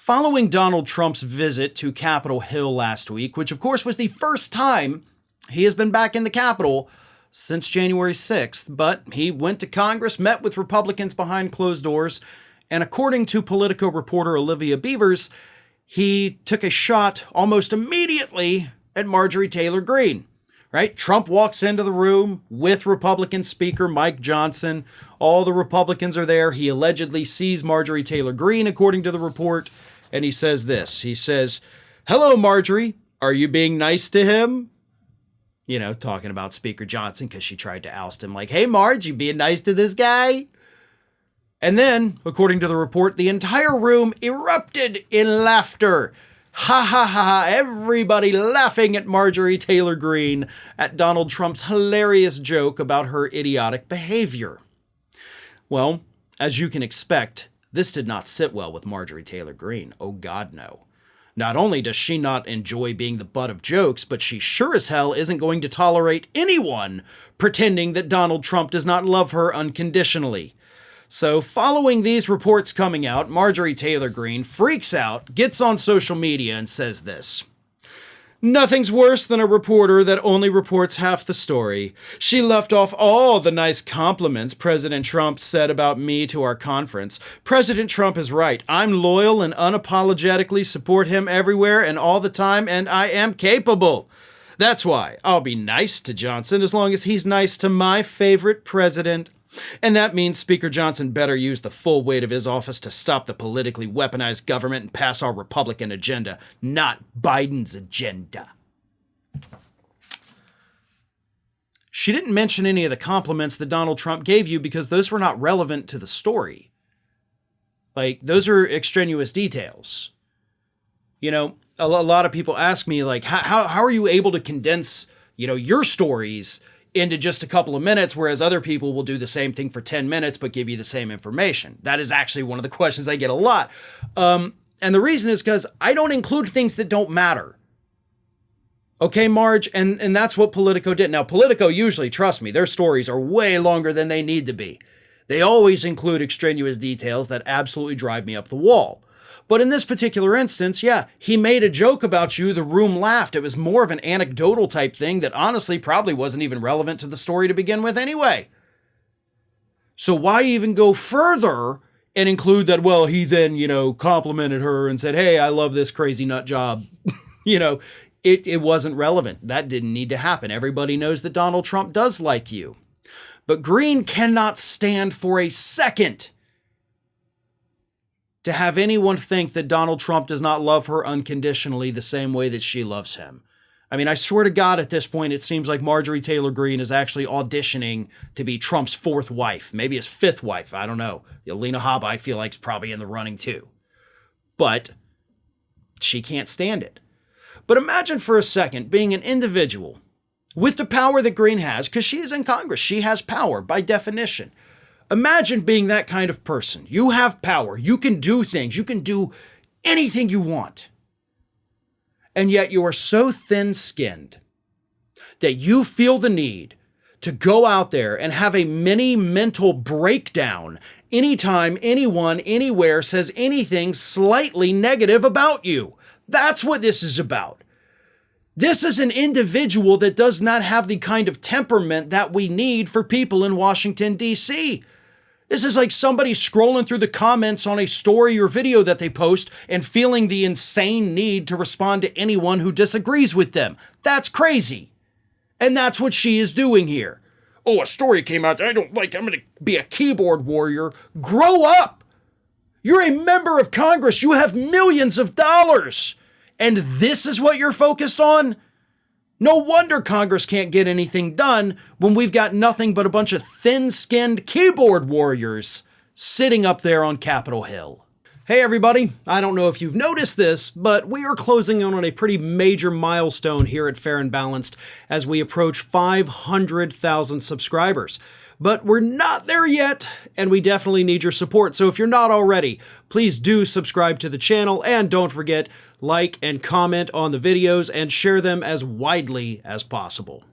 Following Donald Trump's visit to Capitol Hill last week, which of course was the first time he has been back in the Capitol since January 6th, but he went to Congress, met with Republicans behind closed doors, and according to Politico reporter Olivia Beavers, he took a shot almost immediately at Marjorie Taylor Greene. Right? Trump walks into the room with Republican Speaker Mike Johnson. All the Republicans are there. He allegedly sees Marjorie Taylor Greene, according to the report, and he says this. He says, "Hello, Marjorie. Are you being nice to him?" You know, talking about Speaker Johnson because she tried to oust him. Like, "Hey, Marge, you being nice to this guy?" And then, according to the report, the entire room erupted in laughter. Ha ha ha, everybody laughing at Marjorie Taylor Greene at Donald Trump's hilarious joke about her idiotic behavior. Well, as you can expect, this did not sit well with Marjorie Taylor Greene. Oh God, no. Not only does she not enjoy being the butt of jokes, but she sure as hell isn't going to tolerate anyone pretending that Donald Trump does not love her unconditionally. So following these reports coming out, Marjorie Taylor Greene freaks out, gets on social media and says this. "Nothing's worse than a reporter that only reports half the story. She left off all the nice compliments President Trump said about me to our conference. President Trump is right. I'm loyal and unapologetically support him everywhere and all the time, and I am capable. That's why I'll be nice to Johnson as long as he's nice to my favorite president. And that means Speaker Johnson better use the full weight of his office to stop the politically weaponized government and pass our Republican agenda, not Biden's agenda." She didn't mention any of the compliments that Donald Trump gave you because those were not relevant to the story. Like, those are extraneous details. You know, a lot of people ask me, like, how are you able to condense, your stories into just a couple of minutes, whereas other people will do the same thing for 10 minutes, but give you the same information? That is actually one of the questions I get a lot. And the reason is because I don't include things that don't matter. Okay, Marge? And that's what Politico did. Now, Politico usually, trust me, their stories are way longer than they need to be. They always include extraneous details that absolutely drive me up the wall. But in this particular instance, yeah, he made a joke about you, the room laughed. It was more of an anecdotal type thing that honestly probably wasn't even relevant to the story to begin with anyway. So why even go further and include that, well, he then, complimented her and said, "Hey, I love this crazy nut job." It wasn't relevant. That didn't need to happen. Everybody knows that Donald Trump does like you. But Greene cannot stand for a second to have anyone think that Donald Trump does not love her unconditionally the same way that she loves him. I mean, I swear to God, at this point, it seems like Marjorie Taylor Greene is actually auditioning to be Trump's fourth wife, maybe his fifth wife. I don't know. Alina Habba, I feel like, is probably in the running too. But she can't stand it. But imagine for a second being an individual with the power that Greene has, because she is in Congress. She has power by definition. Imagine being that kind of person. You have power. You can do things. You can do anything you want. And yet you are so thin-skinned that you feel the need to go out there and have a mini mental breakdown anytime anyone, anywhere says anything slightly negative about you. That's what this is about. This is an individual that does not have the kind of temperament that we need for people in Washington, D.C. This is like somebody scrolling through the comments on a story or video that they post and feeling the insane need to respond to anyone who disagrees with them. That's crazy. And that's what she is doing here. "Oh, a story came out that I don't like. I'm going to be a keyboard warrior." Grow up. You're a member of Congress. You have millions of dollars. And this is what you're focused on? No wonder Congress can't get anything done when we've got nothing but a bunch of thin-skinned keyboard warriors sitting up there on Capitol Hill. Hey everybody, I don't know if you've noticed this, but we are closing in on a pretty major milestone here at Fair and Balanced as we approach 500,000 subscribers. But we're not there yet, and we definitely need your support. So if you're not already, please do subscribe to the channel, and don't forget, like and comment on the videos and share them as widely as possible.